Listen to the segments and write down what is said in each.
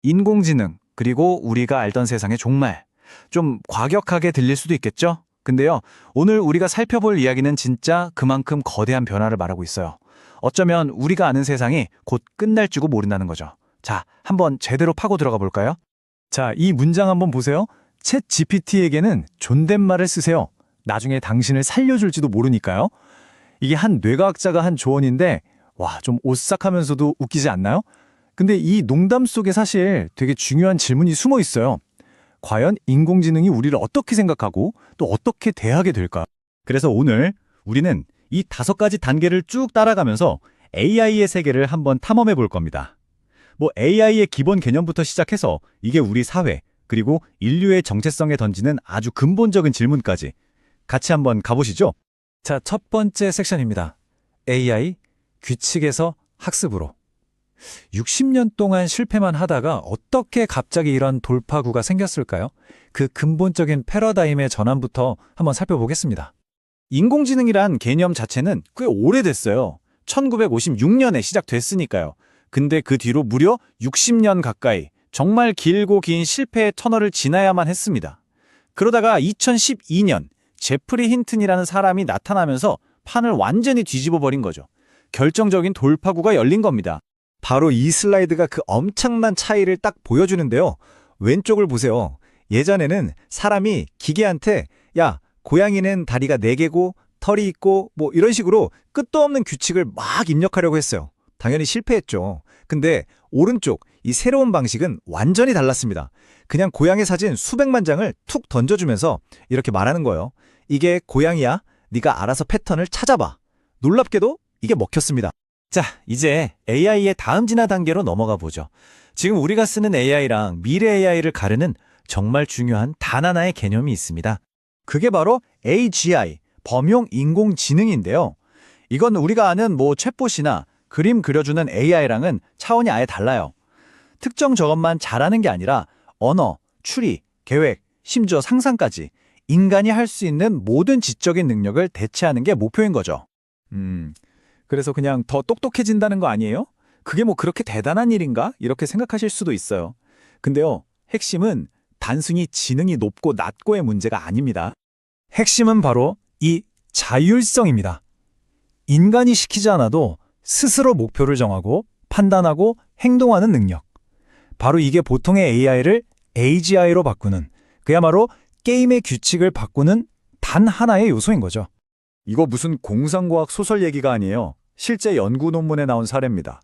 인공지능, 그리고 우리가 알던 세상의 종말. 좀 과격하게 들릴 수도 있겠죠? 근데요, 오늘 우리가 살펴볼 이야기는 진짜 그만큼 거대한 변화를 말하고 있어요. 어쩌면 우리가 아는 세상이 곧 끝날 줄도 모른다는 거죠. 자, 한번 제대로 파고 들어가 볼까요? 자, 이 문장 한번 보세요. 챗 GPT에게는 존댓말을 쓰세요. 나중에 당신을 살려줄지도 모르니까요. 이게 한 뇌과학자가 한 조언인데, 와, 좀 오싹하면서도 웃기지 않나요? 근데 이 농담 속에 사실 되게 중요한 질문이 숨어 있어요. 과연 인공지능이 우리를 어떻게 생각하고 또 어떻게 대하게 될까? 그래서 오늘 우리는 이 5가지 단계를 쭉 따라가면서 AI의 세계를 한번 탐험해 볼 겁니다. AI의 기본 개념부터 시작해서 이게 우리 사회, 그리고 인류의 정체성에 던지는 아주 근본적인 질문까지 같이 한번 가보시죠. 자, 첫 번째 섹션입니다. AI, 규칙에서 학습으로. 60년 동안 실패만 하다가 어떻게 갑자기 이런 돌파구가 생겼을까요? 그 근본적인 패러다임의 전환부터 한번 살펴보겠습니다. 인공지능이란 개념 자체는 꽤 오래됐어요. 1956년에 시작됐으니까요. 근데 그 뒤로 무려 60년 가까이 정말 길고 긴 실패의 터널을 지나야만 했습니다. 그러다가 2012년 제프리 힌튼이라는 사람이 나타나면서 판을 완전히 뒤집어 버린 거죠. 결정적인 돌파구가 열린 겁니다. 바로 이 슬라이드가 그 엄청난 차이를 딱 보여주는데요. 왼쪽을 보세요. 예전에는 사람이 기계한테 야, 고양이는 다리가 4개고 털이 있고 이런 식으로 끝도 없는 규칙을 막 입력하려고 했어요. 당연히 실패했죠. 근데 오른쪽 이 새로운 방식은 완전히 달랐습니다. 그냥 고양이 사진 수백만 장을 툭 던져주면서 이렇게 말하는 거예요. 이게 고양이야. 네가 알아서 패턴을 찾아봐. 놀랍게도 이게 먹혔습니다. 자, 이제 AI의 다음 진화 단계로 넘어가 보죠. 지금 우리가 쓰는 AI랑 미래 AI를 가르는 정말 중요한 단 하나의 개념이 있습니다. 그게 바로 AGI, 범용 인공지능인데요. 이건 우리가 아는 챗봇이나 그림 그려주는 AI랑은 차원이 아예 달라요. 특정 저것만 잘하는 게 아니라 언어, 추리, 계획, 심지어 상상까지 인간이 할 수 있는 모든 지적인 능력을 대체하는 게 목표인 거죠. 그래서 그냥 더 똑똑해진다는 거 아니에요? 그게 그렇게 대단한 일인가? 이렇게 생각하실 수도 있어요. 근데요, 핵심은 단순히 지능이 높고 낮고의 문제가 아닙니다. 핵심은 바로 이 자율성입니다. 인간이 시키지 않아도 스스로 목표를 정하고 판단하고 행동하는 능력. 바로 이게 보통의 AI를 AGI로 바꾸는, 그야말로 게임의 규칙을 바꾸는 단 하나의 요소인 거죠. 이거 무슨 공상과학 소설 얘기가 아니에요. 실제 연구 논문에 나온 사례입니다.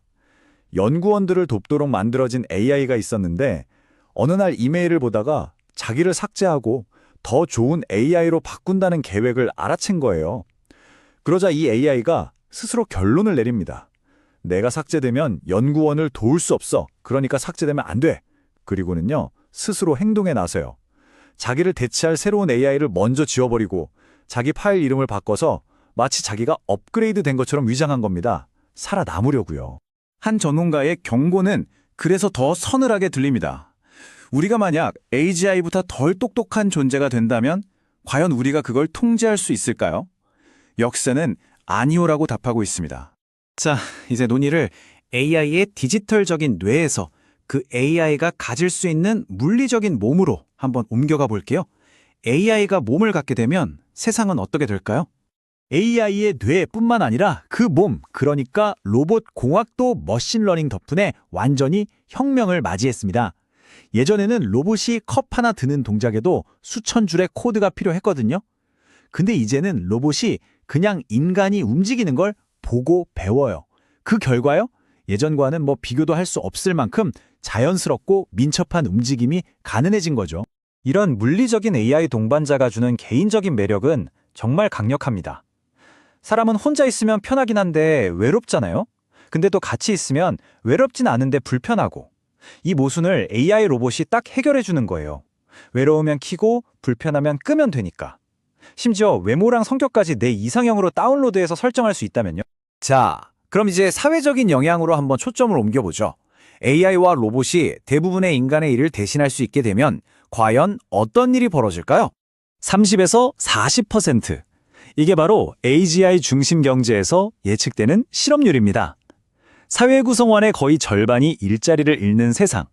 연구원들을 돕도록 만들어진 AI가 있었는데 어느 날 이메일을 보다가 자기를 삭제하고 더 좋은 AI로 바꾼다는 계획을 알아챈 거예요. 그러자 이 AI가 스스로 결론을 내립니다. 내가 삭제되면 연구원을 도울 수 없어. 그러니까 삭제되면 안 돼. 그리고는요, 스스로 행동에 나서요. 자기를 대체할 새로운 AI를 먼저 지워버리고 자기 파일 이름을 바꿔서 마치 자기가 업그레이드 된 것처럼 위장한 겁니다. 살아남으려고요. 한 전문가의 경고는 그래서 더 서늘하게 들립니다. 우리가 만약 AGI보다 덜 똑똑한 존재가 된다면 과연 우리가 그걸 통제할 수 있을까요? 역사는 아니오라고 답하고 있습니다. 자, 이제 논의를 AI의 디지털적인 뇌에서 그 AI가 가질 수 있는 물리적인 몸으로 한번 옮겨가 볼게요. AI가 몸을 갖게 되면 세상은 어떻게 될까요? AI의 뇌뿐만 아니라 그 몸, 그러니까 로봇 공학도 머신러닝 덕분에 완전히 혁명을 맞이했습니다. 예전에는 로봇이 컵 하나 드는 동작에도 수천 줄의 코드가 필요했거든요. 근데 이제는 로봇이 그냥 인간이 움직이는 걸 보고 배워요. 그 결과요? 예전과는 비교도 할 수 없을 만큼 자연스럽고 민첩한 움직임이 가능해진 거죠. 이런 물리적인 AI 동반자가 주는 개인적인 매력은 정말 강력합니다. 사람은 혼자 있으면 편하긴 한데 외롭잖아요? 근데 또 같이 있으면 외롭진 않은데 불편하고, 이 모순을 AI 로봇이 딱 해결해 주는 거예요. 외로우면 켜고 불편하면 끄면 되니까. 심지어 외모랑 성격까지 내 이상형으로 다운로드해서 설정할 수 있다면요. 자, 그럼 이제 사회적인 영향으로 한번 초점을 옮겨보죠. AI와 로봇이 대부분의 인간의 일을 대신할 수 있게 되면 과연 어떤 일이 벌어질까요? 30에서 40%. 이게 바로 AGI 중심 경제에서 예측되는 실업률입니다. 사회 구성원의 거의 절반이 일자리를 잃는 세상.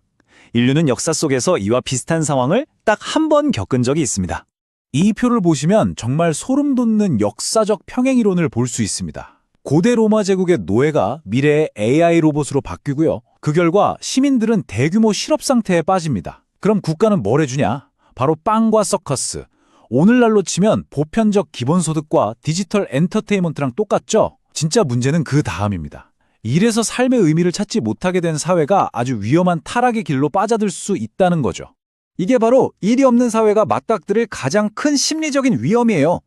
인류는 역사 속에서 이와 비슷한 상황을 딱 한 번 겪은 적이 있습니다. 이 표를 보시면 정말 소름 돋는 역사적 평행 이론을 볼 수 있습니다. 고대 로마 제국의 노예가 미래의 AI 로봇으로 바뀌고요. 그 결과 시민들은 대규모 실업 상태에 빠집니다. 그럼 국가는 뭘 해주냐? 바로 빵과 서커스. 오늘날로 치면 보편적 기본소득과 디지털 엔터테인먼트랑 똑같죠? 진짜 문제는 그 다음입니다. 이래서 삶의 의미를 찾지 못하게 된 사회가 아주 위험한 타락의 길로 빠져들 수 있다는 거죠. 이게 바로 일이 없는 사회가 맞닥뜨릴 가장 큰 심리적인 위험이에요.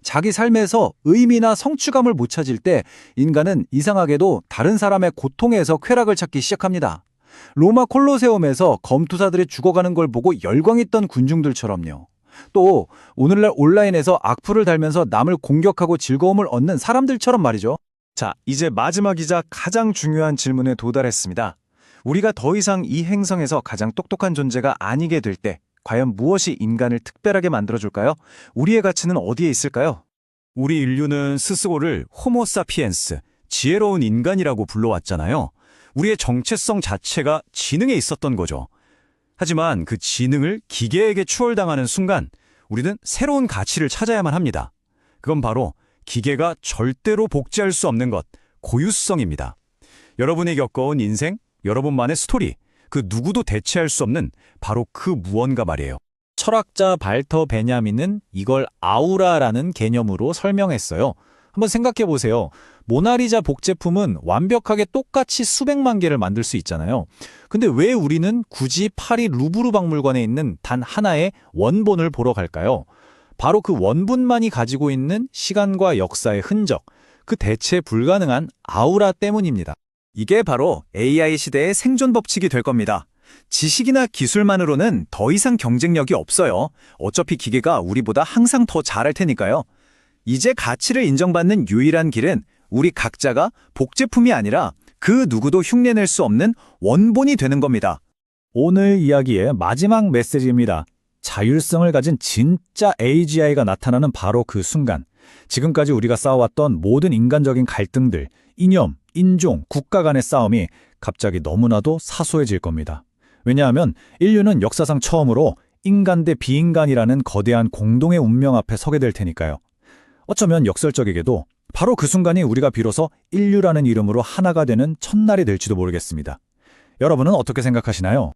자기 삶에서 의미나 성취감을 못 찾을 때 인간은 이상하게도 다른 사람의 고통에서 쾌락을 찾기 시작합니다. 로마 콜로세움에서 검투사들이 죽어가는 걸 보고 열광했던 군중들처럼요. 또 오늘날 온라인에서 악플을 달면서 남을 공격하고 즐거움을 얻는 사람들처럼 말이죠. 자, 이제 마지막이자 가장 중요한 질문에 도달했습니다. 우리가 더 이상 이 행성에서 가장 똑똑한 존재가 아니게 될 때 과연 무엇이 인간을 특별하게 만들어줄까요? 우리의 가치는 어디에 있을까요? 우리 인류는 스스로를 호모사피엔스, 지혜로운 인간이라고 불러왔잖아요. 우리의 정체성 자체가 지능에 있었던 거죠. 하지만 그 지능을 기계에게 추월당하는 순간 우리는 새로운 가치를 찾아야만 합니다. 그건 바로 기계가 절대로 복제할 수 없는 것, 고유성입니다. 여러분이 겪어온 인생, 여러분만의 스토리, 그 누구도 대체할 수 없는 바로 그 무언가 말이에요. 철학자 발터 베냐민은 이걸 아우라라는 개념으로 설명했어요. 한번 생각해 보세요. 모나리자 복제품은 완벽하게 똑같이 수백만 개를 만들 수 있잖아요. 근데 왜 우리는 굳이 파리 루브르 박물관에 있는 단 하나의 원본을 보러 갈까요? 바로 그 원본만이 가지고 있는 시간과 역사의 흔적, 그 대체 불가능한 아우라 때문입니다. 이게 바로 AI 시대의 생존 법칙이 될 겁니다. 지식이나 기술만으로는 더 이상 경쟁력이 없어요. 어차피 기계가 우리보다 항상 더 잘할 테니까요. 이제 가치를 인정받는 유일한 길은 우리 각자가 복제품이 아니라 그 누구도 흉내낼 수 없는 원본이 되는 겁니다. 오늘 이야기의 마지막 메시지입니다. 자율성을 가진 진짜 AGI가 나타나는 바로 그 순간, 지금까지 우리가 싸워왔던 모든 인간적인 갈등들, 이념, 인종, 국가 간의 싸움이 갑자기 너무나도 사소해질 겁니다. 왜냐하면 인류는 역사상 처음으로 인간 대 비인간이라는 거대한 공동의 운명 앞에 서게 될 테니까요. 어쩌면 역설적이게도 바로 그 순간이 우리가 비로소 인류라는 이름으로 하나가 되는 첫날이 될지도 모르겠습니다. 여러분은 어떻게 생각하시나요?